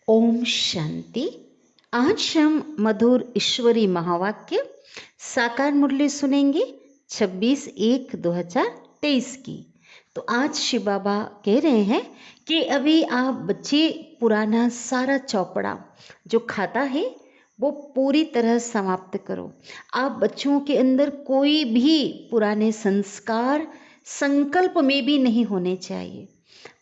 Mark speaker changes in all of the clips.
Speaker 1: ओम शांति। आज हम मधुर ईश्वरी महावाक्य साकार मुरली सुनेंगे 26/1/2023 की। तो आज शिव बाबा कह रहे हैं कि अभी आप बच्चे पुराना सारा चौपड़ा जो खाता है वो पूरी तरह समाप्त करो। आप बच्चों के अंदर कोई भी पुराने संस्कार संकल्प में भी नहीं होने चाहिए।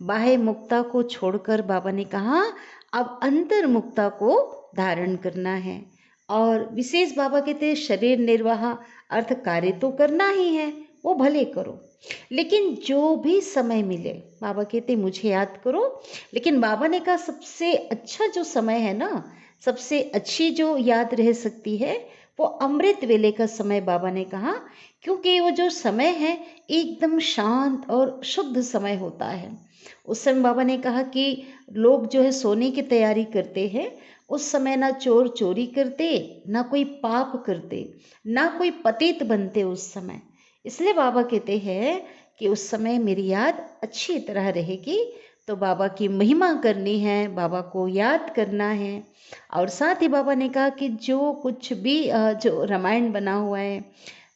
Speaker 1: बाह्य मुक्ता को छोड़कर बाबा ने कहा अब अंतर मुक्ता को धारण करना है। और विशेष बाबा कहते हैं शरीर निर्वाह अर्थ कार्य तो करना ही है, वो भले करो, लेकिन जो भी समय मिले बाबा कहते मुझे याद करो। लेकिन बाबा ने कहा सबसे अच्छा जो समय है ना, सबसे अच्छी जो याद रह सकती है वो अमृत वेले का समय बाबा ने कहा, क्योंकि वो जो समय है एकदम शांत और शुद्ध समय होता है। उस समय बाबा ने कहा कि लोग जो है सोने की तैयारी करते हैं, उस समय ना चोर चोरी करते, ना कोई पाप करते, ना कोई पतित बनते उस समय। इसलिए बाबा कहते हैं कि उस समय मेरी याद अच्छी तरह रहेगी। तो बाबा की महिमा करनी है, बाबा को याद करना है। और साथ ही बाबा ने कहा कि जो कुछ भी जो रामायण बना हुआ है,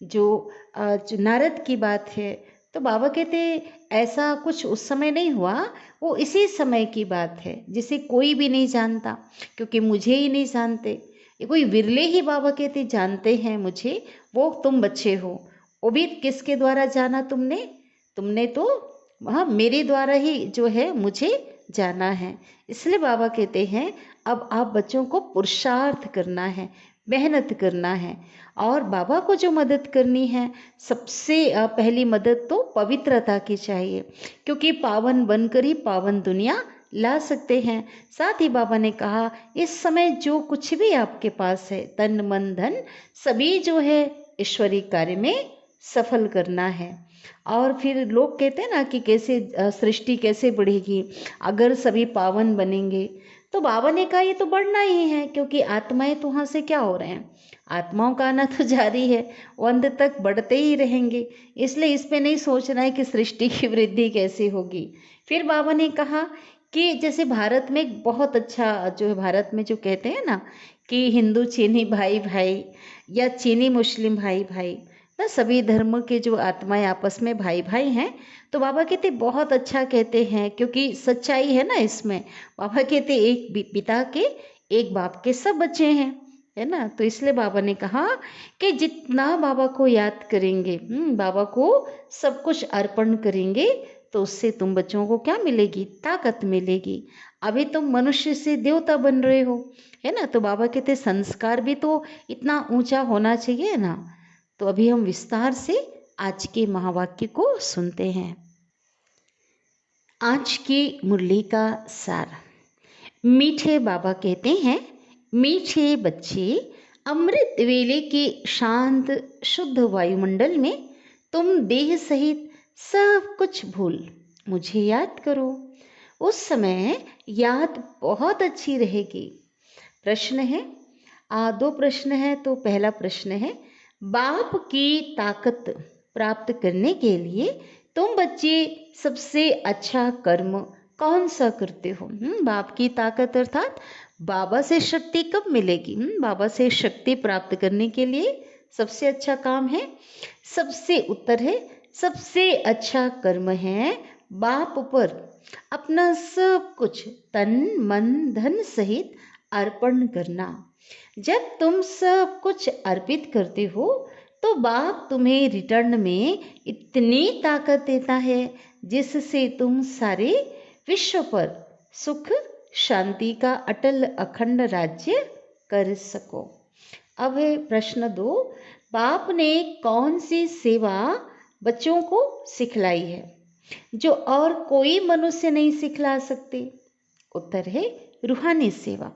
Speaker 1: जो नारद की बात है, तो बाबा कहते ऐसा कुछ उस समय नहीं हुआ, वो इसी समय की बात है जिसे कोई भी नहीं जानता, क्योंकि मुझे ही नहीं जानते। ये कोई विरले ही बाबा कहते जानते हैं मुझे, वो तुम बच्चे हो। वो भी किसके द्वारा जाना तुमने तो हाँ मेरे द्वारा ही जो है मुझे जाना है। इसलिए बाबा कहते हैं अब आप बच्चों को पुरुषार्थ करना है, मेहनत करना है। और बाबा को जो मदद करनी है, सबसे पहली मदद तो पवित्रता की चाहिए, क्योंकि पावन बनकर ही पावन दुनिया ला सकते हैं। साथ ही बाबा ने कहा इस समय जो कुछ भी आपके पास है, तन मन धन सभी जो है ईश्वरीय कार्य में सफल करना है। और फिर लोग कहते हैं ना कि कैसे सृष्टि कैसे बढ़ेगी अगर सभी पावन बनेंगे। तो बाबा ने कहा ये तो बढ़ना ही है, क्योंकि आत्माएं तो वहाँ से क्या हो रहे हैं, आत्माओं का आना तो जारी है, वो अंत तक बढ़ते ही रहेंगे। इसलिए इस पे नहीं सोचना है कि सृष्टि की वृद्धि कैसे होगी। फिर बाबा ने कहा कि जैसे भारत में एक बहुत अच्छा जो है, भारत में जो कहते हैं ना कि हिंदू चीनी भाई भाई या चीनी मुस्लिम भाई भाई, ना सभी धर्म के जो आत्माएं आपस में भाई भाई हैं। तो बाबा कहते बहुत अच्छा कहते हैं, क्योंकि सच्चाई है ना इसमें। बाबा कहते एक पिता के एक बाप के सब बच्चे हैं, है ना। तो इसलिए बाबा ने कहा कि जितना बाबा को याद करेंगे, बाबा को सब कुछ अर्पण करेंगे, तो उससे तुम बच्चों को क्या मिलेगी, ताकत मिलेगी। अभी तुम मनुष्य से देवता बन रहे हो, है ना। तो बाबा कहते संस्कार भी तो इतना ऊंचा होना चाहिए ना। तो अभी हम विस्तार से आज के महावाक्य को सुनते हैं। आज की मुरली का सार। मीठे बाबा कहते हैं, मीठे बच्चे, अमृत वेले के शांत शुद्ध वायुमंडल में तुम देह सहित सब कुछ भूल मुझे याद करो। उस समय याद बहुत अच्छी रहेगी। प्रश्न है, दो प्रश्न है। तो पहला प्रश्न है, बाप की ताकत प्राप्त करने के लिए तुम बच्चे सबसे अच्छा कर्म कौन सा करते हो। बाप की ताकत अर्थात बाबा से शक्ति कब मिलेगी। बाबा से शक्ति प्राप्त करने के लिए सबसे अच्छा काम है, सबसे उत्तर है, सबसे अच्छा कर्म है बाप पर अपना सब कुछ तन मन धन सहित अर्पण करना। जब तुम सब कुछ अर्पित करते हो तो बाप तुम्हें रिटर्न में इतनी ताकत देता है जिससे तुम सारे विश्व पर सुख शांति का अटल अखंड राज्य कर सको। अब है प्रश्न 2, बाप ने कौन सी सेवा बच्चों को सिखलाई है जो और कोई मनुष्य नहीं सिखला सकते। उत्तर है रूहानी सेवा।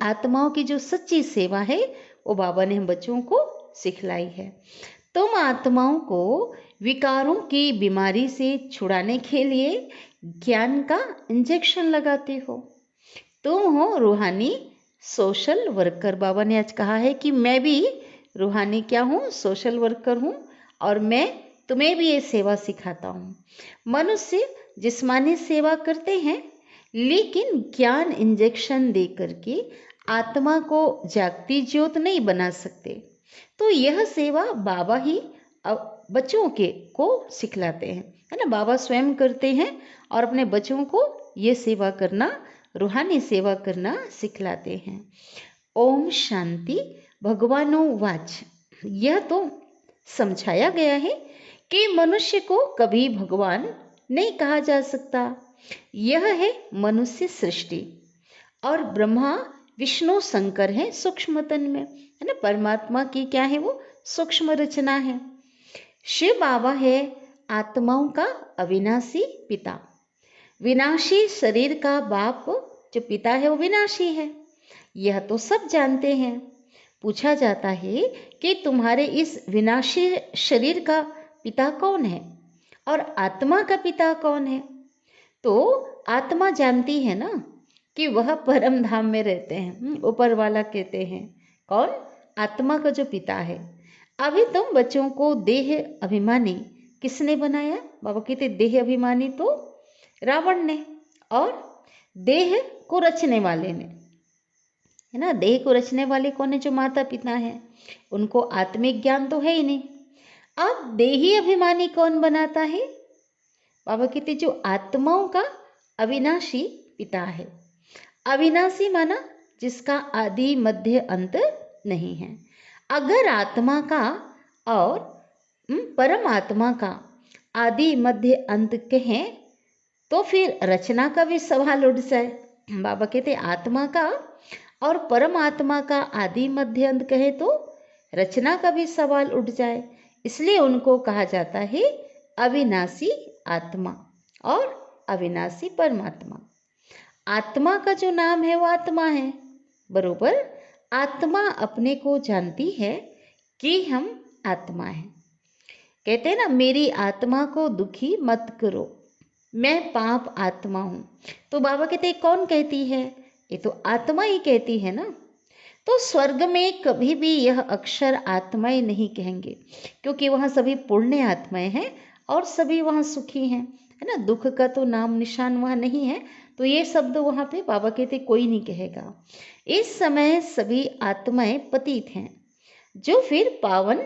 Speaker 1: आत्माओं की जो सच्ची सेवा है वो बाबा ने हम बच्चों को सिखलाई है। तुम आत्माओं को विकारों की बीमारी से छुड़ाने के लिए ज्ञान का इंजेक्शन लगाते हो। तुम हो रूहानी सोशल वर्कर। बाबा ने आज कहा है कि मैं भी रूहानी क्या हूँ, सोशल वर्कर हूँ, और मैं तुम्हें भी ये सेवा सिखाता हूँ। मनुष्य जिस्मानी सेवा करते हैं, लेकिन ज्ञान इंजेक्शन दे करके आत्मा को जागती ज्योत नहीं बना सकते। तो यह सेवा बाबा ही बच्चों के को सिखलाते हैं, है ना। बाबा स्वयं करते हैं और अपने बच्चों को ये सेवा करना, रूहानी सेवा करना सिखलाते हैं। ओम शांति। भगवानो वाच। यह तो समझाया गया है कि मनुष्य को कभी भगवान नहीं कहा जा सकता। यह है मनुष्य सृष्टि और ब्रह्मा विष्णु शंकर है सूक्ष्म तन में, है ना। परमात्मा की क्या है, वो सूक्ष्म रचना है। शिव बाबा है आत्माओं का अविनाशी पिता। विनाशी शरीर का बाप जो पिता है वो विनाशी है, यह तो सब जानते हैं। पूछा जाता है कि तुम्हारे इस विनाशी शरीर का पिता कौन है और आत्मा का पिता कौन है। तो आत्मा जानती है ना कि वह परम धाम में रहते हैं, ऊपर वाला कहते हैं। कौन? आत्मा का जो पिता है। अभी तुम बच्चों को देह अभिमानी किसने बनाया? बाबा कहते देह अभिमानी तो रावण ने, और देह को रचने वाले ने, है ना। देह को रचने वाले कौन है? जो माता पिता हैं, उनको आत्मिक ज्ञान तो है ही नहीं। अब देही अभिमानी कौन बनाता है? बाबा कहते जो आत्माओं का अविनाशी पिता है। अविनाशी माना जिसका आदि मध्य अंत नहीं है। अगर आत्मा का और परमात्मा का आदि मध्य अंत कहें तो फिर रचना का भी सवाल उठ जाए। बाबा कहते आत्मा का और परमात्मा का आदि मध्य अंत कहे तो रचना का भी सवाल उठ जाए। इसलिए उनको कहा जाता है अविनाशी आत्मा और अविनाशी परमात्मा। आत्मा का जो नाम है वो आत्मा है, बरोबर। आत्मा अपने को जानती है कि हम आत्मा हैं। कहते हैं ना, मेरी आत्मा को दुखी मत करो, मैं पाप आत्मा हूँ। तो बाबा कहते कौन कहती है? ये तो आत्मा ही कहती है ना। तो स्वर्ग में कभी भी यह अक्षर आत्माएं नहीं कहेंगे, क्योंकि वहाँ सभी पुण्य आत्माएं हैं और सभी वहाँ सुखी हैं, है ना। दुख का तो नाम निशान वहाँ नहीं है। तो ये शब्द वहाँ पे बाबा कहते कोई नहीं कहेगा। इस समय सभी आत्माएं पतित हैं, जो फिर पावन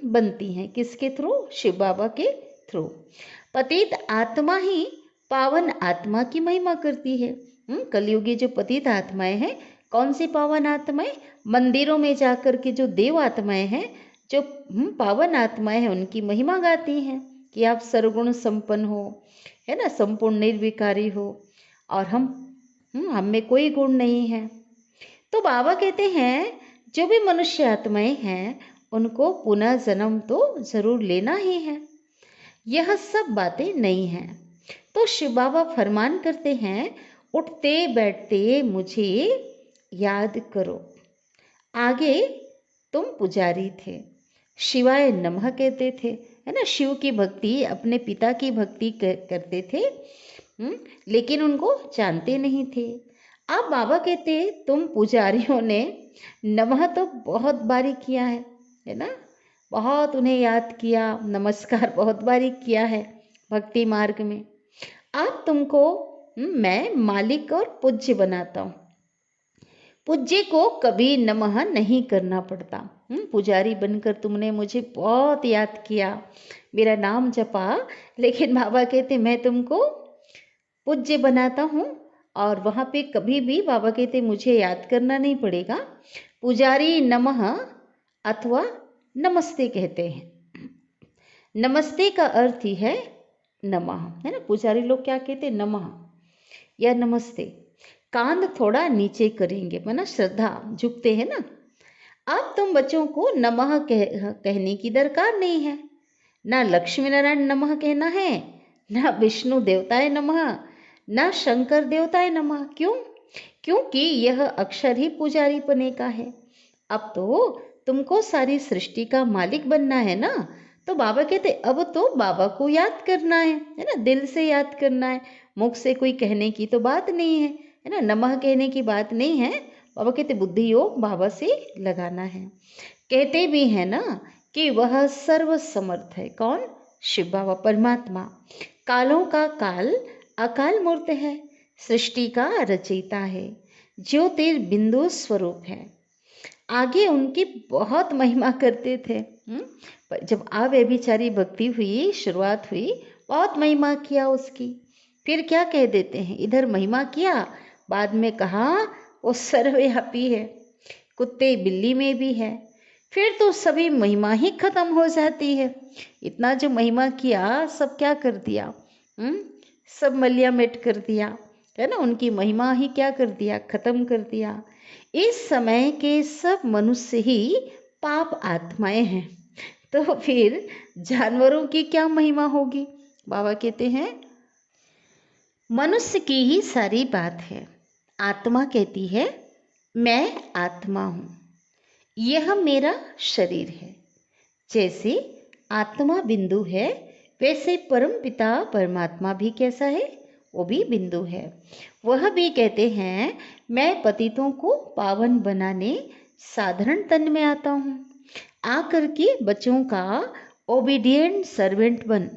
Speaker 1: बनती हैं। किसके थ्रू? शिव बाबा के थ्रू। पतित आत्मा ही पावन आत्मा की महिमा करती है। कलयुगी जो पतित आत्माएं हैं, कौन सी पावन आत्माएं? मंदिरों में जाकर के जो देव आत्माएं हैं, जो पावन आत्माएं हैं, उनकी महिमा गाती हैं कि आप सर्वगुण संपन्न हो, है ना, संपूर्ण निर्विकारी हो, और हम में कोई गुण नहीं है। तो बाबा कहते हैं जो भी मनुष्य आत्माएं हैं उनको पुनः जन्म तो जरूर लेना ही है। यह सब बातें नहीं हैं। तो शिव बाबा फरमान करते हैं, उठते बैठते मुझे याद करो। आगे तुम पुजारी थे, शिवाय नमः कहते थे, है ना। शिव की भक्ति, अपने पिता की भक्ति करते थे, लेकिन उनको जानते नहीं थे। अब बाबा कहते तुम पुजारियों ने नमः तो बहुत बारी किया है ना। बहुत उन्हें याद किया, नमस्कार बहुत बारी किया है भक्ति मार्ग में। अब तुमको मैं मालिक और पूज्य बनाता हूँ। पूज्य को कभी नमः नहीं करना पड़ता। पुजारी बनकर तुमने मुझे बहुत याद किया, मेरा नाम जपा, लेकिन बाबा कहते मैं तुमको पूज्य बनाता हूँ, और वहाँ पे कभी भी बाबा कहते मुझे याद करना नहीं पड़ेगा। पुजारी नमः अथवा नमस्ते कहते हैं। नमस्ते का अर्थ ही है नमः, है ना। पुजारी लोग क्या कहते? नमः या नमस्ते। कांध थोड़ा नीचे करेंगे, माना श्रद्धा, झुकते हैं ना। अब तुम बच्चों को नमः कहने की दरकार नहीं है। ना लक्ष्मी नारायण नमः कहना है, ना विष्णु देवताय नमः, ना शंकर देवताय नमः। क्यों? क्योंकि यह अक्षर ही पुजारी पने का है। अब तो तुमको सारी सृष्टि का मालिक बनना है ना। तो बाबा कहते अब तो बाबा को याद करना है ना, दिल से याद करना है। मुख से कोई कहने की तो बात नहीं है ना, नमः कहने की बात नहीं है। बाबा कहते बुद्धि योग बाबा से लगाना है। कहते भी हैं ना कि वह सर्व समर्थ है। कौन? शिव बाबा परमात्मा। कालों का काल अकाल मूर्त है, सृष्टि का रचयिता है, ज्योतिर्बिंदु स्वरूप है। आगे उनकी बहुत महिमा करते थे। पर जब अव्यभिचारी भक्ति हुई, शुरुआत हुई, बहुत महिमा किया उसकी। फिर क्या कह देते हैं, इधर महिमा किया, बाद में कहा वो सर्वव्यापी है, कुत्ते बिल्ली में भी है। फिर तो सभी महिमा ही खत्म हो जाती है। इतना जो महिमा किया सब क्या कर दिया, सब मलियामेट कर दिया, है ना। उनकी महिमा ही क्या कर दिया, खत्म कर दिया। इस समय के सब मनुष्य ही पाप आत्माएं हैं, तो फिर जानवरों की क्या महिमा होगी। बाबा कहते हैं मनुष्य की ही सारी बात है। आत्मा कहती है मैं आत्मा हूँ, यह मेरा शरीर है। जैसे आत्मा बिंदु है, वैसे परम पिता परमात्मा भी कैसा है, वो भी बिंदु है। वह भी कहते हैं मैं पतितों को पावन बनाने साधारण तन में आता हूँ, आकर के बच्चों का ओबीडियंट सर्वेंट बन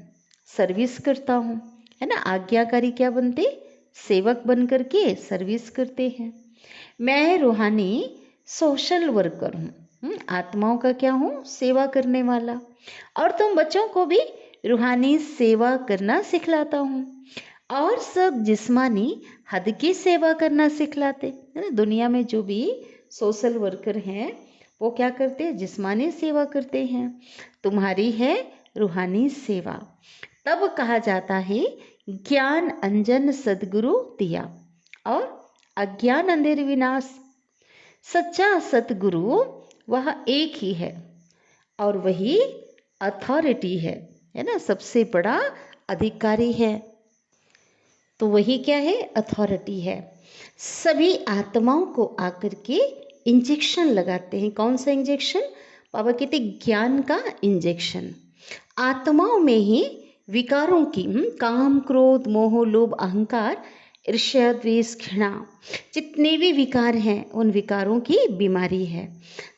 Speaker 1: सर्विस करता हूँ, है ना। आज्ञाकारी क्या बनते, सेवक बन करके सर्विस करते हैं। मैं रूहानी सोशल वर्कर हूँ, आत्माओं का क्या हूँ, सेवा करने वाला। और तुम बच्चों को भी रूहानी सेवा करना सिखलाता हूँ, और सब जिस्मानी हद की सेवा करना सिखलाते है ना। दुनिया में जो भी सोशल वर्कर हैं वो क्या करते हैं, जिस्मानी सेवा करते हैं। तुम्हारी है रूहानी सेवा। तब कहा जाता है ज्ञान अंजन सदगुरु दिया, और अज्ञान अंधेर विनाश। सच्चा सतगुरु वह एक ही है, और वही अथॉरिटी है ना, सबसे बड़ा अधिकारी है। तो वही क्या है, अथॉरिटी है। सभी आत्माओं को आकर के इंजेक्शन लगाते हैं। कौन सा इंजेक्शन, बाबा कहते ज्ञान का इंजेक्शन। आत्माओं में ही विकारों की काम क्रोध मोह लोभ अहंकार ईर्ष्या द्वेष घृणा जितने भी विकार हैं उन विकारों की बीमारी है।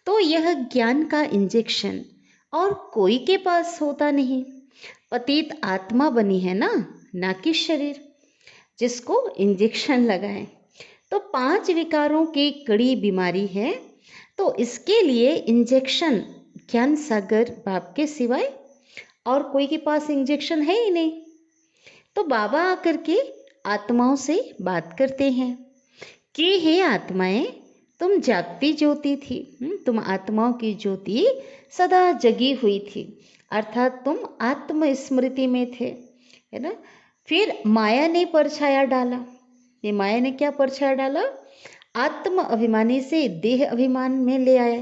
Speaker 1: तो यह ज्ञान का इंजेक्शन और कोई के पास होता नहीं। पतित आत्मा बनी है ना कि शरीर जिसको इंजेक्शन लगाएं। तो 5 विकारों की कड़ी बीमारी है, तो इसके लिए इंजेक्शन ज्ञान सागर बाप के सिवाय और कोई के पास इंजेक्शन है ही नहीं। तो बाबा आकर के आत्माओं से बात करते हैं कि हे आत्माएं, तुम जागती ज्योति थी, तुम आत्माओं की ज्योति सदा जगी हुई थी, अर्थात तुम आत्म स्मृति में थे, है ना। फिर माया ने परछाया डाला। ये माया ने क्या परछाया डाला, आत्म अभिमानी से देह अभिमान में ले आए,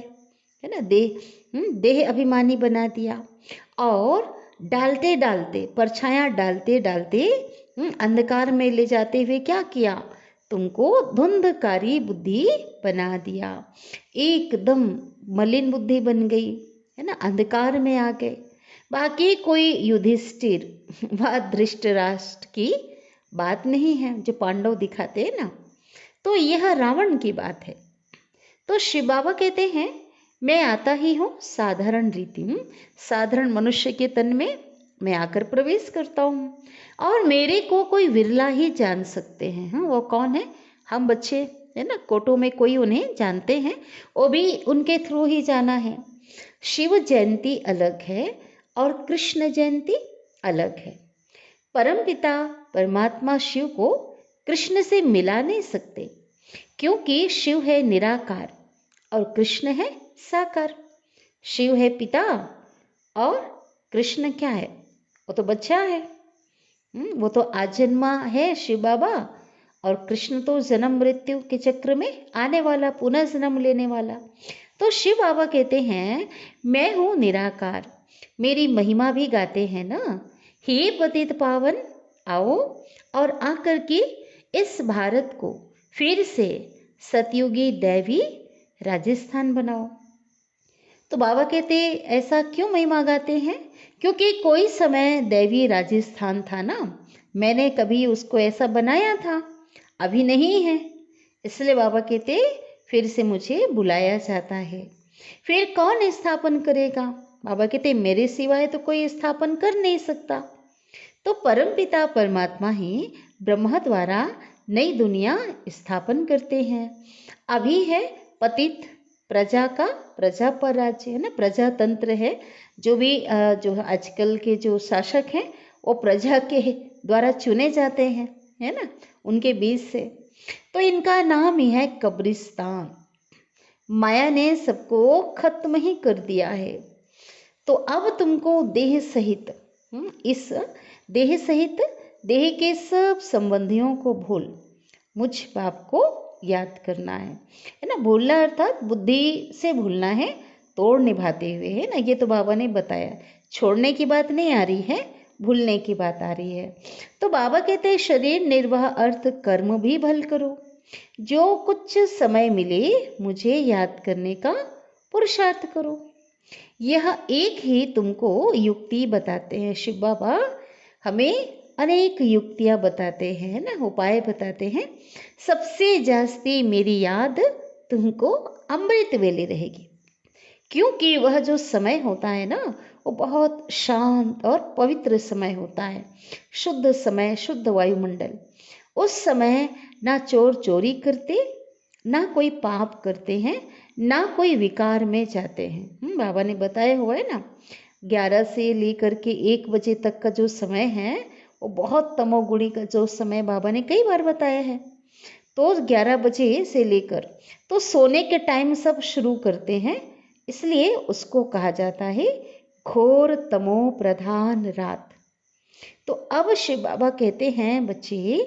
Speaker 1: है ना। देह अभिमानी बना दिया, और डालते डालते परछाया डालते डालते अंधकार में ले जाते हुए क्या किया, तुमको धुंधकारी बुद्धि बना दिया। एकदम मलिन बुद्धि बन गई, है ना, अंधकार में आ गए। बाकी कोई युधिष्ठिर व धृतराष्ट्र की बात नहीं है जो पांडव दिखाते हैं ना, तो यह रावण की बात है। तो शिव बाबा कहते हैं मैं आता ही हूँ साधारण रीति में, साधारण मनुष्य के तन में मैं आकर प्रवेश करता हूँ, और मेरे को कोई विरला ही जान सकते हैं। हाँ, वो कौन है, हम बच्चे है ना, कोटों में कोई उन्हें जानते हैं, वो भी उनके थ्रू ही जाना है। शिव जयंती अलग है और कृष्ण जयंती अलग है। परमपिता परमात्मा शिव को कृष्ण से मिला नहीं सकते, क्योंकि शिव है निराकार और कृष्ण है साकार। शिव है पिता और कृष्ण क्या है, वो तो बच्चा है। वो तो आजन्मा है शिव बाबा, और कृष्ण तो जन्म मृत्यु के चक्र में आने वाला, पुनः जन्म लेने वाला। तो शिव बाबा कहते हैं मैं हूँ निराकार, मेरी महिमा भी गाते हैं ना। हे पतित पावन, आओ और आकर के इस भारत को फिर से सतयुगी दैवी राजस्थान बनाओ। तो बाबा कहते ऐसा क्यों महिमा गाते हैं, क्योंकि कोई समय दैवी राजस्थान था ना, मैंने कभी उसको ऐसा बनाया था, अभी नहीं है, इसलिए बाबा कहते फिर से मुझे बुलाया जाता है। फिर कौन स्थापन करेगा, बाबा कहते मेरे सिवाय तो कोई स्थापन कर नहीं सकता। तो परमपिता परमात्मा ही ब्रह्मा द्वारा नई दुनिया स्थापन करते हैं। अभी है पतित प्रजा का प्रजा पर राज्य, है ना, प्रजातंत्र है। जो भी जो आजकल के जो शासक हैं वो प्रजा के द्वारा चुने जाते हैं, है ना, उनके बीच से। तो इनका नाम ही है कब्रिस्तान। माया ने सबको खत्म ही कर दिया है। तो अब तुमको देह सहित इस देह सहित देह के सब संबंधियों को भूल मुझ बाप को याद करना है ना। भूलना अर्थात बुद्धि से भूलना है, तोड़ निभाते हुए, है ना। ये तो बाबा ने बताया, छोड़ने की बात नहीं आ रही है, भूलने की बात आ रही है। तो बाबा कहते हैं शरीर निर्वाह अर्थ कर्म भी भल करो, जो कुछ समय मिले मुझे याद करने का पुरुषार्थ करो। यह एक ही तुमको युक्ति बताते हैं। शिव बाबा हमें अनेक युक्तियां बताते हैं, है ना, उपाय बताते हैं। सबसे जास्ती मेरी याद तुमको अमृत वेले रहेगी, क्योंकि वह जो समय होता है ना वो बहुत शांत और पवित्र समय होता है, शुद्ध समय, शुद्ध वायुमंडल। उस समय ना चोर चोरी करते, ना कोई पाप करते हैं, ना कोई विकार में जाते हैं। बाबा ने बताया हुआ है ना, 11 से लेकर के 1 बजे तक का जो समय है वो बहुत तमोगुणी का जो समय बाबा ने कई बार बताया है। तो 11 बजे से लेकर तो सोने के टाइम सब शुरू करते हैं, इसलिए उसको कहा जाता है घोर तमो प्रधान रात। तो अब शिव बाबा कहते हैं बच्चे,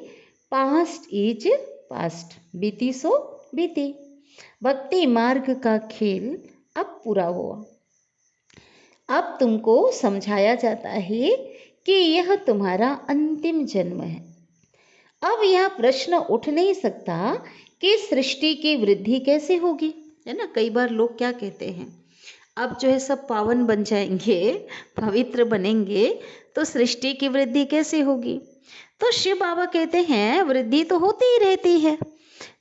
Speaker 1: पास्ट इज पास्ट, बीती सो बीती। भक्ति मार्ग का खेल अब पूरा हुआ। अब तुमको समझाया जाता है कि यह तुम्हारा अंतिम जन्म है। अब यह प्रश्न उठ नहीं सकता कि सृष्टि की वृद्धि कैसे होगी, है ना। कई बार लोग क्या कहते हैं, अब जो है सब पावन बन जाएंगे, पवित्र बनेंगे, तो सृष्टि की वृद्धि कैसे होगी। तो शिव बाबा कहते हैं वृद्धि तो होती ही रहती है।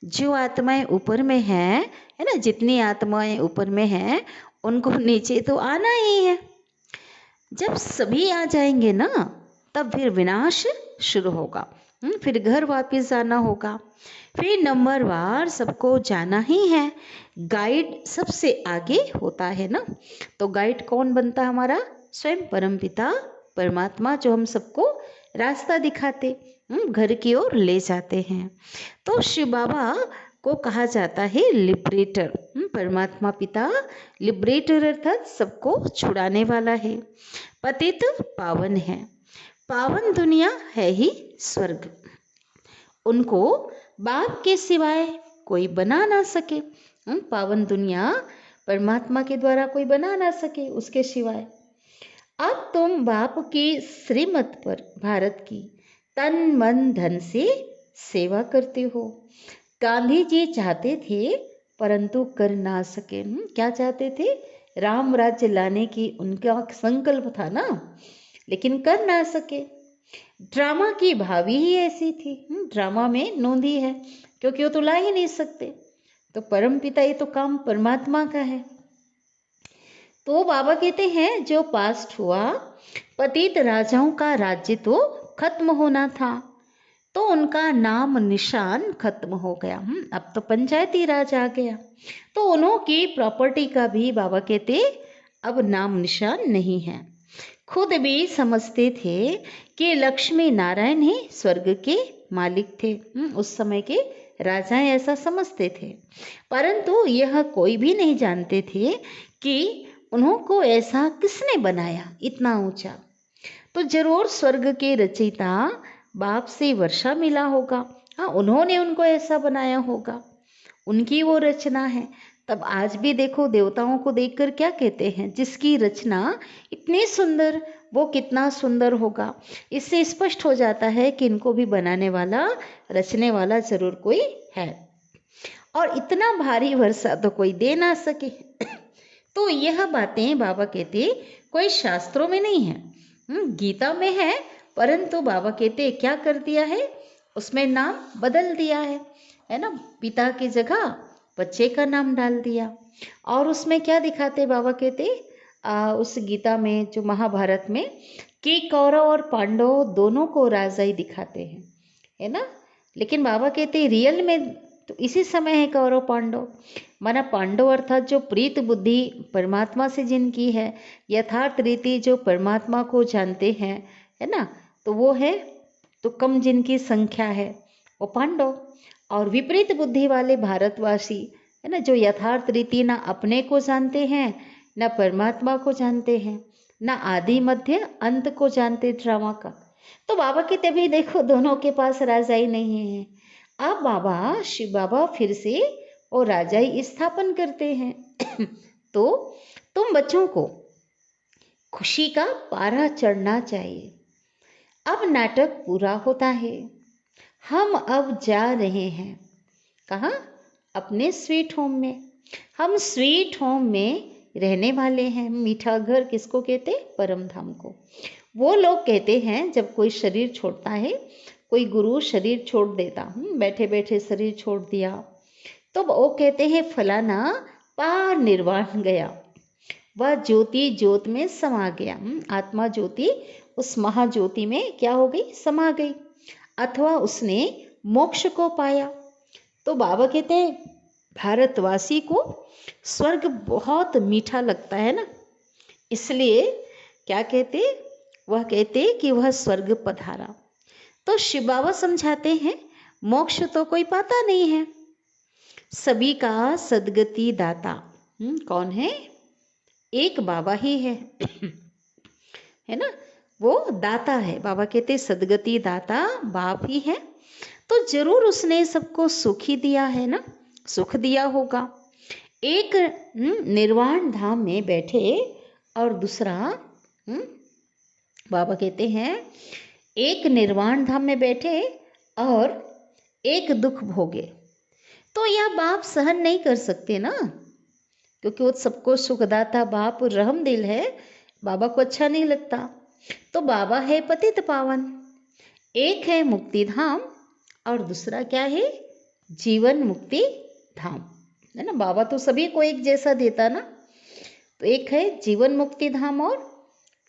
Speaker 1: जो आत्माएं ऊपर में है ना, जितनी आत्माएं ऊपर में हैं उनको नीचे तो आना ही है। जब सभी आ जाएंगे ना तब फिर विनाश शुरू होगा, फिर घर वापस जाना होगा, फिर नंबरवार सबको जाना ही है। गाइड सबसे आगे होता है ना, तो गाइड कौन बनता है हमारा, स्वयं परमपिता परमात्मा, जो हम सबको रास्ता दिखाते, घर की ओर ले जाते हैं। तो शिव बाबा को कहा जाता है लिबरेटर। परमात्मा पिता लिबरेटर अर्थात सबको छुड़ाने वाला है। पतित पावन है, पावन दुनिया है ही स्वर्ग। उनको बाप के सिवाय कोई बना ना सके। पावन दुनिया परमात्मा के द्वारा कोई बना ना सके उसके सिवाय। अब तुम बाप की श्रीमत पर भारत की तन मन धन से सेवा करते हो। गांधी जी चाहते थे परंतु कर ना सके। क्या चाहते थे, राम राज्य लाने की उनका संकल्प था ना, लेकिन कर ना सके। ड्रामा की भावी ही ऐसी थी, ड्रामा में नोंदी है, क्योंकि वो तो ला ही नहीं सकते। तो परम पिता, ये तो काम परमात्मा का है। तो बाबा कहते हैं जो पास्ट हुआ, पतित राजाओं का राज्य तो खत्म होना था, तो उनका नाम निशान खत्म हो गया। अब तो पंचायती राज आ गया, तो उन्हों की प्रॉपर्टी का भी बाबा कहते अब नाम निशान नहीं है। खुद भी समझते थे कि लक्ष्मी नारायण ही स्वर्ग के मालिक थे। उस समय के राजाएं ऐसा समझते थे, परंतु यह कोई भी नहीं जानते थे कि उन्हों को ऐसा किसने बनाया इतना ऊंचा। तो जरूर स्वर्ग के रचयिता बाप से वर्षा मिला होगा, हाँ, उन्होंने उनको ऐसा बनाया होगा, उनकी वो रचना है। तब आज भी देखो देवताओं को देखकर क्या कहते हैं, जिसकी रचना इतनी सुंदर वो कितना सुंदर होगा। इससे स्पष्ट हो जाता है कि इनको भी बनाने वाला, रचने वाला जरूर कोई है, और इतना भारी वर्षा तो कोई दे ना सके। तो यह बातें बाबा कहते कोई शास्त्रों में नहीं है, गीता में है, परंतु बाबा कहते क्या कर दिया है, उसमें नाम बदल दिया है ना, पिता की जगह बच्चे का नाम डाल दिया। और उसमें क्या दिखाते बाबा कहते उस गीता में, जो महाभारत में, कि कौरव और पांडव दोनों को राजा ही दिखाते हैं, है ना। लेकिन बाबा कहते रियल में तो इसी समय है कौरव पांडव। माना पांडव अर्थात जो प्रीत बुद्धि परमात्मा से जिनकी है, यथार्थ रीति जो परमात्मा को जानते हैं, है ना, तो वो है, तो कम जिनकी संख्या है वो पांडव। और विपरीत बुद्धि वाले भारतवासी, है ना, जो यथार्थ रीति ना अपने को जानते हैं, ना परमात्मा को जानते हैं, ना आदि मध्य अंत को जानते ड्रामा का। तो बाबा की तभी देखो दोनों के पास राजाई नहीं है। अब बाबा शिव बाबा फिर से वो राजाई स्थापन करते हैं। तो तुम बच्चों को खुशी का पारा चढ़ना चाहिए। अब नाटक पूरा होता है। हम अब जा रहे हैं कहाँ? अपने स्वीट होम में। हम स्वीट होम में रहने वाले हैं। मीठा घर किसको कहते? परम धाम को। वो लोग कहते हैं जब कोई शरीर छोड़ता है, कोई गुरु शरीर छोड़ देता, बैठे बैठे शरीर छोड़ दिया, तो वो कहते हैं फलाना पार निर्वाण गया, वह ज्योति ज्योत में समा गया। आत्मा ज्योति उस महाज्योति में क्या हो गई? समा गई, अथवा उसने मोक्ष को पाया। तो बाबा कहते हैं भारतवासी को स्वर्ग बहुत मीठा लगता है ना, इसलिए क्या कहते? वह कहते कि वह स्वर्ग पधारा। तो शिव बाबा समझाते हैं मोक्ष तो कोई पाता नहीं है, सभी का सदगति दाता कौन है? एक बाबा ही है। है ना, वो दाता है। बाबा कहते सदगति दाता बाप ही है, तो जरूर उसने सबको सुख ही दिया है ना, सुख दिया होगा। एक निर्वाण धाम में बैठे और दूसरा बाबा कहते हैं एक निर्वाण धाम में बैठे और एक दुख भोगे, तो यह बाप सहन नहीं कर सकते ना, क्योंकि वो सबको सुखदाता बाप रहम दिल है, बाबा को अच्छा नहीं लगता। तो बाबा है पतित पावन, एक है मुक्ति धाम और दूसरा क्या है? जीवन मुक्ति धाम, है ना। बाबा तो सभी को एक जैसा देता ना, तो एक है जीवन मुक्ति धाम और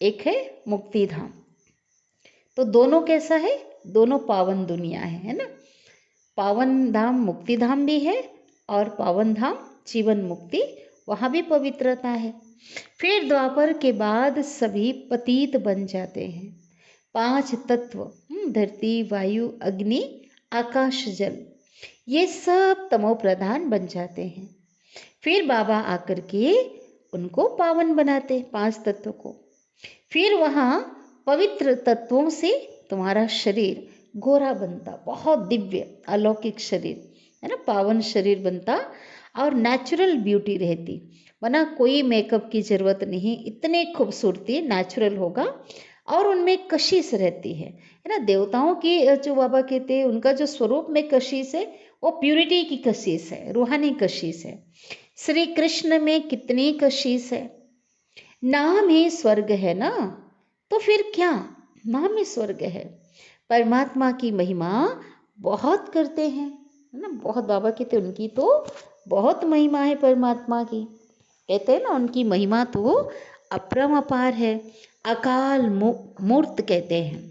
Speaker 1: एक है मुक्ति धाम। तो दोनों कैसा है? दोनों पावन दुनिया है ना। पावन धाम मुक्ति धाम भी है और पावन धाम जीवन मुक्ति, वहाँ भी पवित्रता है। फिर द्वापर के बाद सभी पतित बन जाते हैं। 5 तत्व धरती वायु अग्नि आकाश जल, ये सब तमो प्रधान बन जाते हैं। फिर बाबा आकर के उनको पावन बनाते 5 तत्व को। फिर वहाँ पवित्र तत्वों से तुम्हारा शरीर गोरा बनता, बहुत दिव्य अलौकिक शरीर, है ना, पावन शरीर बनता और नेचुरल ब्यूटी रहती, वरना कोई मेकअप की ज़रूरत नहीं, इतने खूबसूरती नेचुरल होगा और उनमें कशिश रहती है ना। देवताओं की जो बाबा कहते हैं उनका जो स्वरूप में कशिश है वो प्यूरिटी की कशिश है, रूहानी कशिश है। श्री कृष्ण में कितनी कशिश है, नाम ही स्वर्ग है ना, तो फिर क्या, नाम ही स्वर्ग है। परमात्मा की महिमा बहुत करते हैं, है ना, बहुत। बाबा कहते उनकी तो बहुत महिमा है परमात्मा की, कहते हैं ना उनकी महिमा तो अपरंपार है, अकाल मूर्त कहते हैं।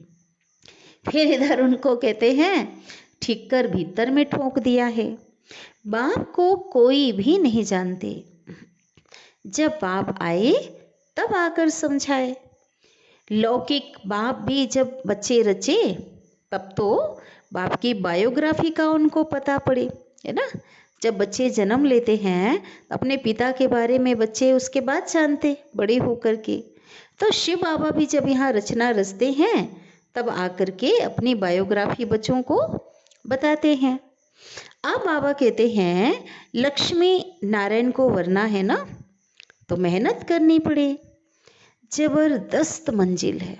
Speaker 1: फिर इधर उनको कहते हैं ठीक कर भीतर में ठोक दिया है। बाप को कोई भी नहीं जानते, जब बाप आए तब आकर समझाए। लौकिक बाप भी जब बच्चे रचे तब तो बाप की बायोग्राफी का उनको पता पड़े, है ना। जब बच्चे जन्म लेते हैं अपने पिता के बारे में बच्चे उसके बाद जानते बड़े होकर के। तो शिव बाबा भी जब यहाँ रचना रचते हैं तब आकर के अपनी बायोग्राफी बच्चों को बताते हैं। अब बाबा कहते हैं लक्ष्मी नारायण को वरना है ना, तो मेहनत करनी पड़े। जबरदस्त मंजिल है,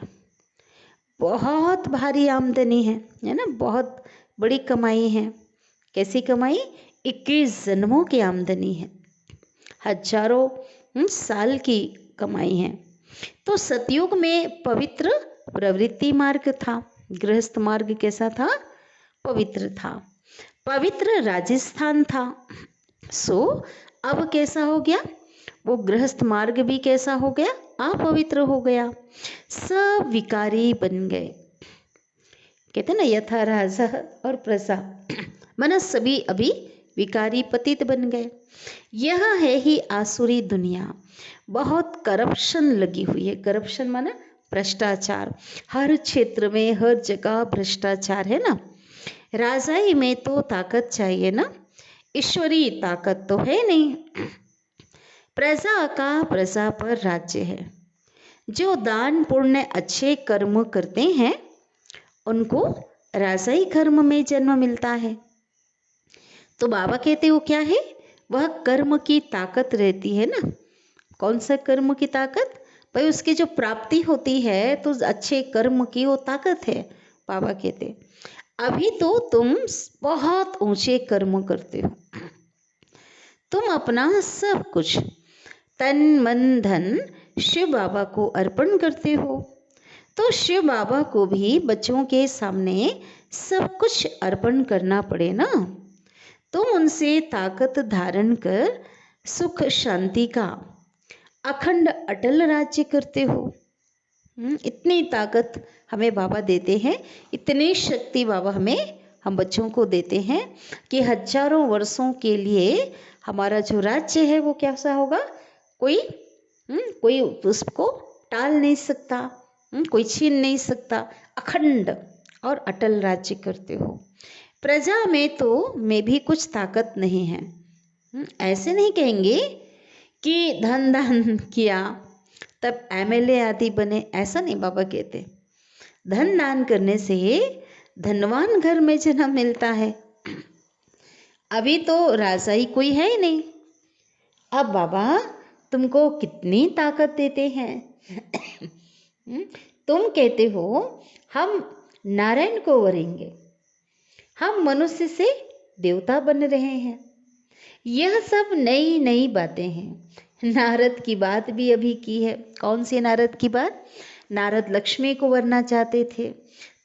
Speaker 1: बहुत भारी आमदनी है ना, बहुत बड़ी कमाई है। कैसी कमाई? 21 जन्मों की आमदनी है, हजारों साल की कमाई है। तो सतयुग में पवित्र प्रवृत्ति मार्ग था, गृहस्थ मार्ग कैसा था? पवित्र था, पवित्र राजस्थान था। सो अब कैसा हो गया? वो गृहस्थ मार्ग भी कैसा हो गया? अपवित्र हो गया, सब विकारी बन गए। कहते हैं ना, यथा राजा और प्रजा, माना सभी अभी विकारी पतित बन गए। यह है ही आसुरी दुनिया, बहुत करप्शन लगी हुई है। करप्शन माना भ्रष्टाचार, हर क्षेत्र में हर जगह भ्रष्टाचार है ना। राजाई में तो ताकत चाहिए ना, ईश्वरीय ताकत तो है नहीं। प्रजा का प्रजा पर राज्य है। जो दान पुण्य अच्छे कर्म करते हैं उनको राजाई कर्म में जन्म मिलता है। तो बाबा कहते हो क्या है, वह कर्म की ताकत रहती है ना। कौन सा कर्म की ताकत? भाई उसकी जो प्राप्ति होती है तो अच्छे कर्म की वो ताकत है। बाबा कहते अभी तो तुम बहुत ऊंचे कर्म करते हो, तुम अपना सब कुछ तन मन धन शिव बाबा को अर्पण करते हो। तो शिव बाबा को भी बच्चों के सामने सब कुछ अर्पण करना पड़े ना। तुम उनसे ताकत धारण कर सुख शांति का अखंड अटल राज्य करते हो। इतनी ताकत हमें बाबा देते हैं, इतनी शक्ति बाबा हम बच्चों को देते हैं कि हजारों वर्षों के लिए हमारा जो राज्य है वो कैसा होगा, कोई उसको टाल नहीं सकता, कोई छीन नहीं सकता। अखंड और अटल राज्य करते हो। प्रजा में तो में भी कुछ ताकत नहीं है। ऐसे नहीं कहेंगे कि धन दान किया तब एमएलए आदि बने, ऐसा नहीं बाबा कहते। धन दान करने से धनवान घर में जन्म मिलता है। अभी तो राजाई कोई है ही नहीं। अब बाबा तुमको कितनी ताकत देते हैं। तुम कहते हो हम नारायण को वरेंगे, हम मनुष्य से देवता बन रहे हैं। यह सब नई नई बातें हैं। नारद की बात भी अभी की है। कौन सी नारद की बात? नारद लक्ष्मी को वरना चाहते थे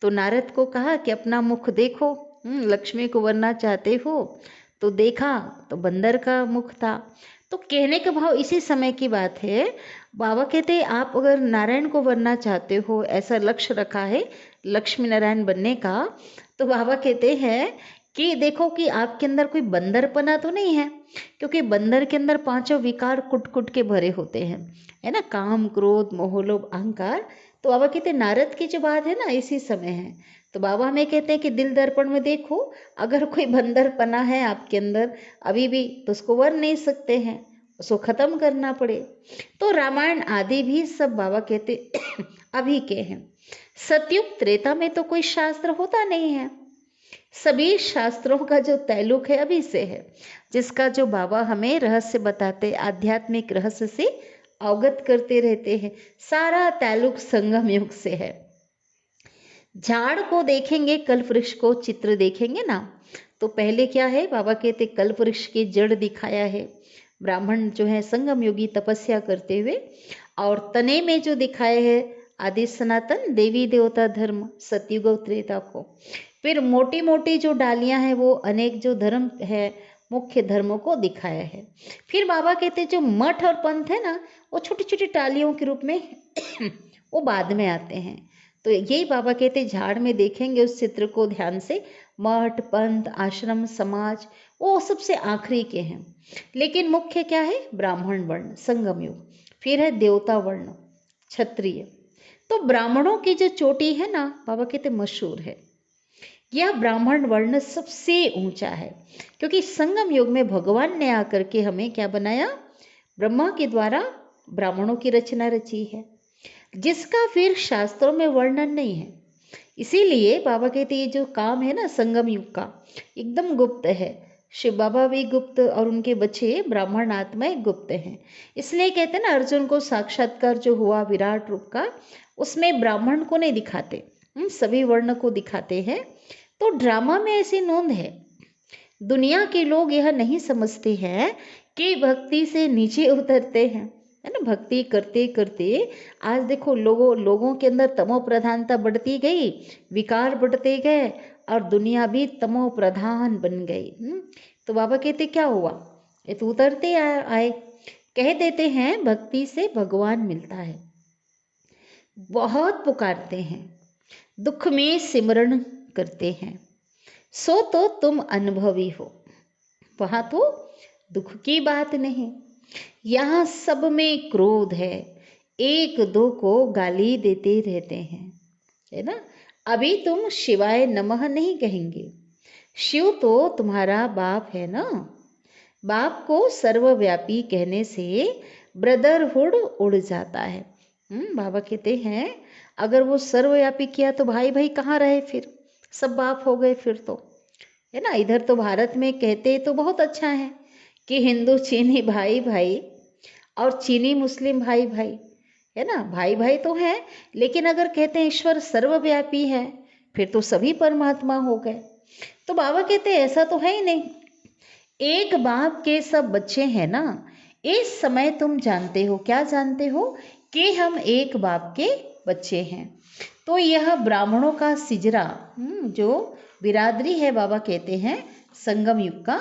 Speaker 1: तो नारद को कहा कि अपना मुख देखो, लक्ष्मी को वरना चाहते हो तो देखा तो बंदर का मुख था। तो कहने का भाव इसी समय की बात है। बाबा कहते आप अगर नारायण को वरना चाहते हो, ऐसा लक्ष्य रखा है लक्ष्मी नारायण बनने का, तो बाबा कहते हैं कि देखो कि आपके अंदर कोई बंदरपना तो नहीं है, क्योंकि बंदर के अंदर पांचों विकार कुट कुट के भरे होते हैं, है ना, काम क्रोध मोह लोभ अहंकार। तो बाबा कहते नारद की जो बात है ना इसी समय है। तो बाबा हमें कहते हैं कि दिल दर्पण में देखो, अगर कोई बंदरपना है आपके अंदर अभी भी तो उसको वर नहीं सकते हैं, उसको खत्म करना पड़े। तो रामायण आदि भी सब बाबा कहते अभी के हैं। सतयुग त्रेता में तो कोई शास्त्र होता नहीं है। सभी शास्त्रों का जो तैलुक है अभी से है, जिसका जो बाबा हमें रहस्य बताते, आध्यात्मिक रहस्य से अवगत करते रहते हैं। सारा तैलुक संगम युग से है। झाड़ को देखेंगे, कल्प वृक्ष को चित्र देखेंगे ना, तो पहले क्या है, बाबा कहते कल्प वृक्ष की जड़ दिखाया है, ब्राह्मण जो है संगम योगी तपस्या करते हुए, और तने में जो दिखाए है आदि सनातन देवी देवता धर्म सतयुग त्रेता को। फिर मोटी मोटी जो डालियां हैं वो अनेक जो धर्म है मुख्य धर्मों को दिखाया है। फिर बाबा कहते जो मठ और पंथ है ना, वो छोटी छोटी डालियों के रूप में वो बाद में आते हैं। तो यही बाबा कहते झाड़ में देखेंगे उस चित्र को ध्यान से, मठ पंथ आश्रम समाज वो सबसे आखिरी के हैं। लेकिन मुख्य क्या है, ब्राह्मण वर्ण संगम युग, फिर है देवता वर्ण क्षत्रिय। तो ब्राह्मणों की जो चोटी है ना, बाबा कहते मशहूर है, यह ब्राह्मण वर्ण सबसे ऊंचा है, क्योंकि संगम युग में भगवान ने आकर के हमें क्या बनाया, ब्रह्मा के द्वारा ब्राह्मणों की रचना रची है, जिसका फिर शास्त्रों में वर्णन नहीं है। इसीलिए बाबा कहते ये जो काम है ना संगम युग का एकदम गुप्त है। शिव बाबा भी गुप्त और उनके बच्चे ब्राह्मण आत्माएं गुप्त हैं। इसलिए कहते हैं ना अर्जुन को साक्षात्कार जो हुआ विराट रूप का, उसमें ब्राह्मण को नहीं दिखाते, सभी वर्ण को दिखाते हैं। तो ड्रामा में ऐसी नोंद है। दुनिया के लोग यह नहीं समझते हैं कि भक्ति से नीचे उतरते हैं, है ना। भक्ति करते करते आज देखो लोगों के अंदर तमो प्रधानता बढ़ती गई, विकार बढ़ते गए और दुनिया भी तमो प्रधान बन गई। तो बाबा कहते क्या हुआ, ये तो उतरते आए। कह देते हैं भक्ति से भगवान मिलता है, बहुत पुकारते हैं, दुख में सिमरन करते हैं, सो तो तुम अनुभवी हो। वहां तो दुख की बात नहीं, यहाँ सब में क्रोध है, एक दो को गाली देते रहते हैं, है ना। अभी तुम शिवाय नमः नहीं कहेंगे, शिव तो तुम्हारा बाप है ना। बाप को सर्वव्यापी कहने से ब्रदरहुड उड़ जाता है। बाबा कहते हैं अगर वो सर्वव्यापी किया तो भाई भाई कहाँ रहे, फिर सब बाप हो गए फिर तो, है ना। इधर तो भारत में कहते तो बहुत अच्छा है कि हिंदू चीनी भाई भाई और चीनी मुस्लिम भाई भाई, है ना, भाई भाई तो है। लेकिन अगर कहते हैं ईश्वर सर्वव्यापी है फिर तो सभी परमात्मा हो गए। तो बाबा कहते हैं ऐसा तो है ही नहीं, एक बाप के सब बच्चे हैं ना। इस समय तुम जानते हो, क्या जानते हो, कि हम एक बाप के बच्चे हैं। तो यह ब्राह्मणों का सिजरा, जो बिरादरी है, बाबा कहते हैं संगम युग का,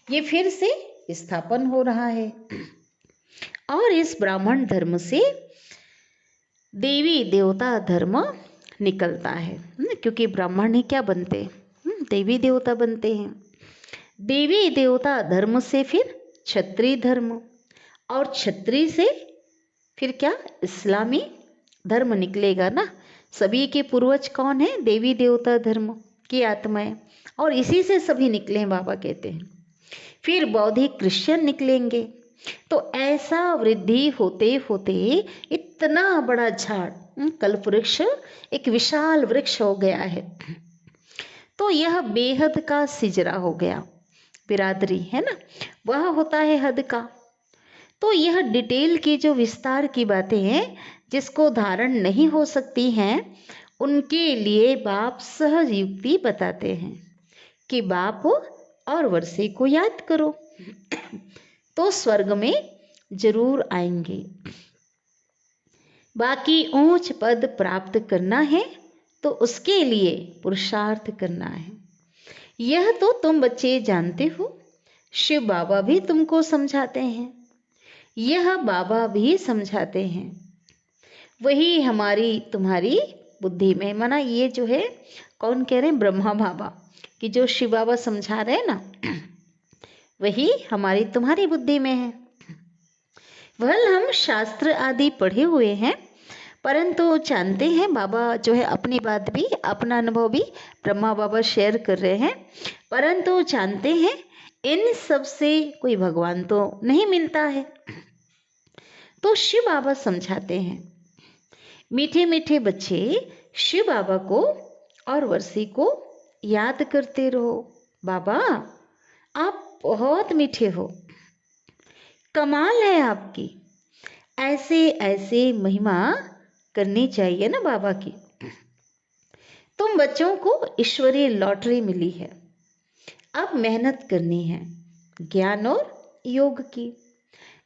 Speaker 1: ये फिर से स्थापन हो रहा है। और इस ब्राह्मण धर्म से देवी देवता धर्म निकलता है, क्योंकि ब्राह्मण ही क्या बनते, देवी देवता बनते हैं। देवी देवता धर्म से फिर क्षत्रिय धर्म, और क्षत्रिय से फिर क्या, इस्लामी धर्म निकलेगा ना। सभी के पूर्वज कौन है, देवी देवता धर्म की आत्माएं, और इसी से सभी निकले हैं, बाबा कहते हैं। फिर बौद्धिक क्रिश्चियन निकलेंगे। तो ऐसा वृद्धि होते होते इतना बड़ा झाड़, कल्प वृक्ष एक विशाल वृक्ष हो गया है। तो यह बेहद का सिजरा हो गया, बिरादरी है ना, वह होता है हद का। तो यह डिटेल की जो विस्तार की बातें हैं जिसको धारण नहीं हो सकती हैं, उनके लिए बाप सहज युक्ति बताते हैं कि बाप और वर्षे को याद करो तो स्वर्ग में जरूर आएंगे। बाकी ऊंच पद प्राप्त करना है तो उसके लिए पुरुषार्थ करना है। यह तो तुम बच्चे जानते हो, शिव बाबा भी तुमको समझाते हैं, यह बाबा भी समझाते हैं। वही हमारी तुम्हारी बुद्धि में, माना ये जो है कौन कह रहे हैं, ब्रह्मा बाबा, कि जो शिव बाबा समझा रहे हैं ना, वही हमारी तुम्हारी बुद्धि में है। वह हम शास्त्र आदि पढ़े हुए हैं, परंतु जानते हैं बाबा जो है अपनी बात भी, अपना अनुभव भी ब्रह्मा बाबा शेयर कर रहे हैं, परंतु जानते हैं इन सब से कोई भगवान तो नहीं मिलता है। तो शिव बाबा समझाते हैं, मीठे मीठे बच्चे शिव बाबा को और वर्षी को याद करते रहो। बाबा आप बहुत मीठे हो, कमाल है आपकी, ऐसे ऐसे महिमा करनी चाहिए ना बाबा की। तुम बच्चों को ईश्वरीय लॉटरी मिली है, अब मेहनत करनी है ज्ञान और योग की,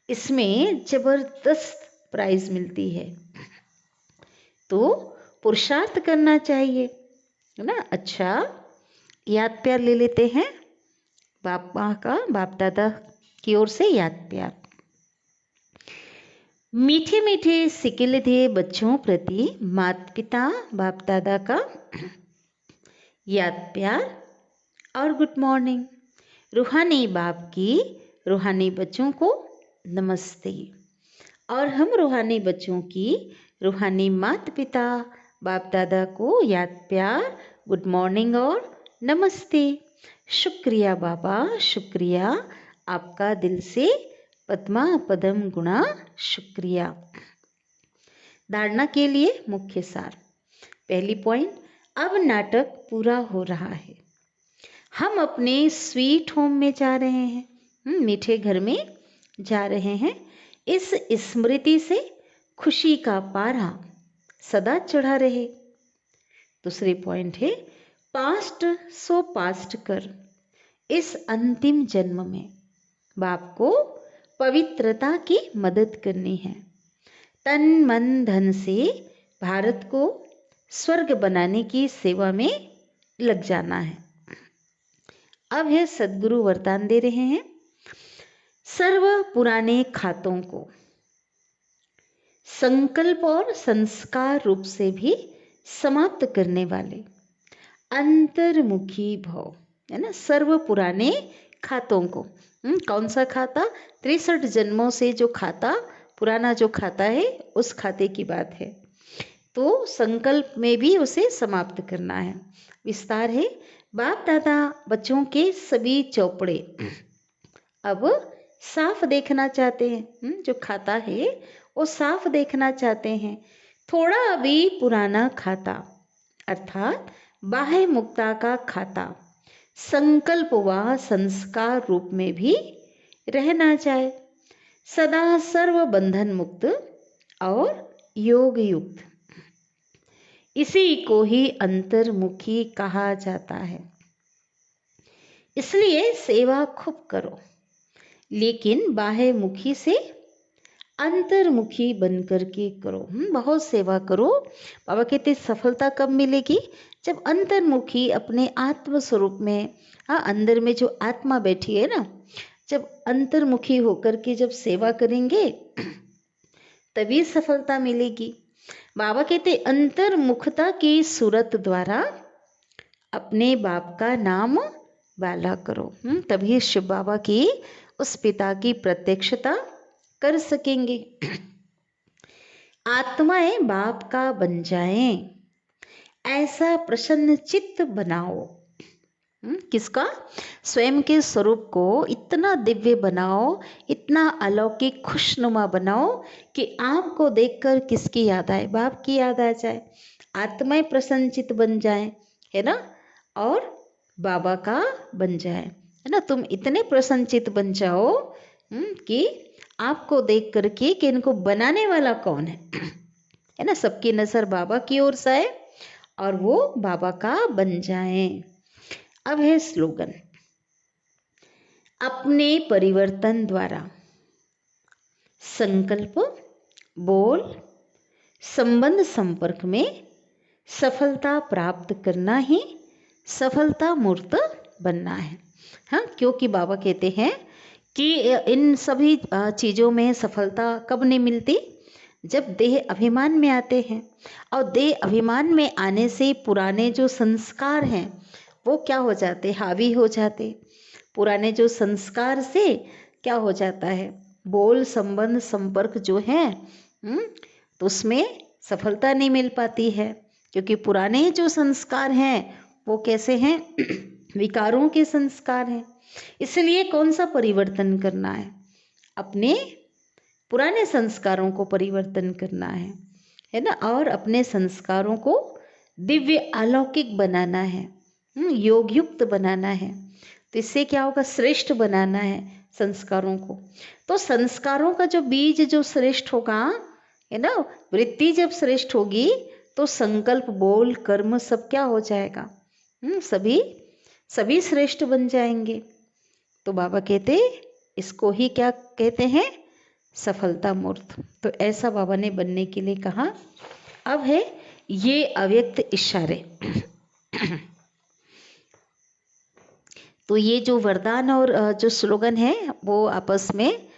Speaker 1: इसमें जबरदस्त प्राइज मिलती है, तो पुरुषार्थ करना चाहिए, है ना। अच्छा, याद प्यार ले लेते हैं बापा का, बाप दादा की ओर से याद प्यार। मीठे मीठे सिकिलधे बच्चों प्रति माता पिता बाप दादा का याद प्यार और गुड मॉर्निंग। रूहानी बाप की रूहानी बच्चों को नमस्ते, और हम रूहानी बच्चों की रूहानी माता पिता बाप दादा को याद प्यार, गुड मॉर्निंग और नमस्ते। शुक्रिया बाबा, शुक्रिया, आपका दिल से पद्मा पदम गुणा शुक्रिया। धारणा के लिए मुख्य सार। पहली पॉइंट, अब नाटक पूरा हो रहा है, हम अपने स्वीट होम में जा रहे हैं, मीठे घर में जा रहे हैं। इस स्मृति से खुशी का पारा सदा चढ़ा रहे। दूसरी पॉइंट है, पास्ट सो पास्ट कर, इस अंतिम जन्म में बाप को पवित्रता की मदद करनी है, तन मन धन से भारत को स्वर्ग बनाने की सेवा में लग जाना है। अब है सद्गुरु वरदान दे रहे हैं, सर्व पुराने खातों को संकल्प और संस्कार रूप से भी समाप्त करने वाले, अंतर्मुखी भव, है ना। सर्व पुराने खातों को, कौन सा खाता? 63 जन्मों से जो खाता, पुराना जो खाता है, उस खाते की बात है। तो संकल्प में भी उसे समाप्त करना है। विस्तार है, बाप दादा बच्चों के सभी चौपड़े अब साफ देखना चाहते हैं। जो खाता है वो साफ देखना चाहते हैं। थोड़ा अभी पुराना खाता अर्थात बाह्य मुक्ता का खाता संकल्प व संस्कार रूप में भी रहना चाहे, सदा सर्व बंधन मुक्त और योग युक्त। इसी को ही अंतर्मुखी कहा जाता है। इसलिए सेवा खूब करो, लेकिन बाह्यमुखी से अंतर्मुखी बनकर के करो। बहुत सेवा करो। बाबा कहते सफलता कब मिलेगी? जब अंतर्मुखी अपने आत्म स्वरूप में, हाँ, अंदर में जो आत्मा बैठी है ना, जब अंतर्मुखी होकर के जब सेवा करेंगे तभी सफलता मिलेगी। बाबा कहते अंतर्मुखता की सूरत द्वारा अपने बाप का नाम वाला करो, तभी शिव बाबा की उस पिता की प्रत्यक्षता कर सकेंगे। आत्माएं बाप का बन जाएं, ऐसा प्रसन्न चित्त बनाओ। किसका? स्वयं के स्वरूप को इतना दिव्य बनाओ, इतना अलौकिक खुशनुमा बनाओ कि आपको देखकर किसकी याद आए? बाप की याद आ जाए। आत्माएं प्रसन्नचित बन जाए, है ना, और बाबा का बन जाए, है ना। तुम इतने प्रसन्नचित बन जाओ कि आपको देख करके कि इनको बनाने वाला कौन है ना, सबकी नजर बाबा की ओर से आए और वो बाबा का बन जाए। अब है स्लोगन, अपने परिवर्तन द्वारा संकल्प, बोल, संबंध संपर्क में सफलता प्राप्त करना ही सफलता मूर्त बनना है। हाँ, क्योंकि बाबा कहते हैं कि इन सभी चीज़ों में सफलता कब नहीं मिलती? जब देह अभिमान में आते हैं, और देह अभिमान में आने से पुराने जो संस्कार हैं वो क्या हो जाते? हावी हो जाते। पुराने जो संस्कार से क्या हो जाता है? बोल, संबंध, संपर्क जो है, तो उसमें सफलता नहीं मिल पाती है, क्योंकि पुराने जो संस्कार हैं वो कैसे हैं? विकारों के संस्कार हैं। इसलिए कौन सा परिवर्तन करना है? अपने पुराने संस्कारों को परिवर्तन करना है ना, और अपने संस्कारों को दिव्य अलौकिक बनाना है, योग युक्त बनाना है। तो इससे क्या होगा? श्रेष्ठ बनाना है संस्कारों को। तो संस्कारों का जो बीज जो श्रेष्ठ होगा, है ना, वृत्ति जब श्रेष्ठ होगी तो संकल्प, बोल, कर्म सब क्या हो जाएगा? सभी श्रेष्ठ बन जाएंगे। तो बाबा कहते इसको ही क्या कहते हैं? सफलता मूर्त। तो ऐसा बाबा ने बनने के लिए कहा। अब है ये अव्यक्त इशारे। तो ये जो वरदान और जो स्लोगन है वो आपस में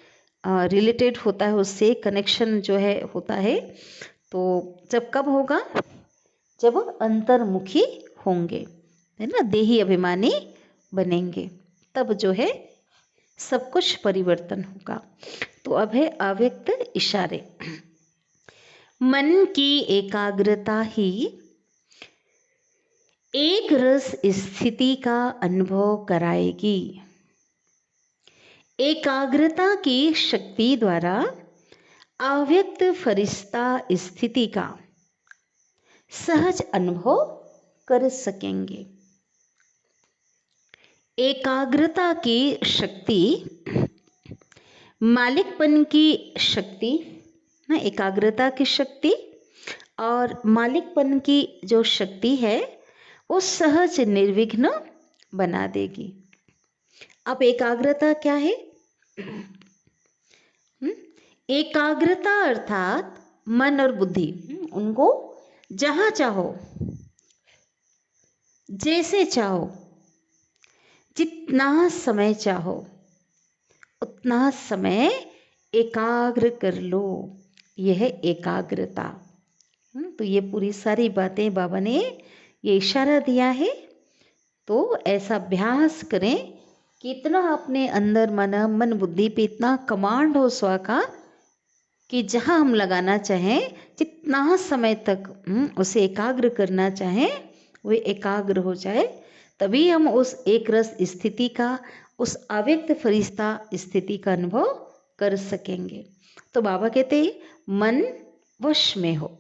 Speaker 1: रिलेटेड होता है, उससे कनेक्शन जो है होता है। तो जब कब होगा? जब अंतर्मुखी होंगे, है ना, देही अभिमानी बनेंगे, तब जो है सब कुछ परिवर्तन होगा। तो अब है अव्यक्त इशारे। मन की एकाग्रता ही एक रस स्थिति का अनुभव कराएगी। एकाग्रता की शक्ति द्वारा अव्यक्त फरिश्ता स्थिति का सहज अनुभव कर सकेंगे। एकाग्रता की शक्ति, मालिकपन की शक्ति ना, एकाग्रता की शक्ति और मालिकपन की जो शक्ति है वो सहज निर्विघ्न बना देगी। अब एकाग्रता क्या है? एकाग्रता अर्थात मन और बुद्धि, उनको जहाँ चाहो, जैसे चाहो, जितना समय चाहो उतना समय एकाग्र कर लो। यह है एकाग्रता। तो ये पूरी सारी बातें बाबा ने ये इशारा दिया है। तो ऐसा अभ्यास करें कि इतना अपने अंदर मन बुद्धि पे इतना कमांड हो स्व का कि जहाँ हम लगाना चाहें, जितना समय तक उसे एकाग्र करना चाहें, वे एकाग्र हो जाए। तभी हम उस एक रस स्थिति का, उस अव्यक्त फरिश्ता स्थिति का अनुभव कर सकेंगे। तो बाबा कहते मन वश में हो।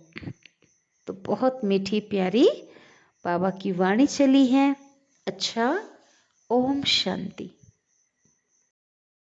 Speaker 1: तो बहुत मीठी प्यारी बाबा की वाणी चली है। अच्छा, ओम शांति।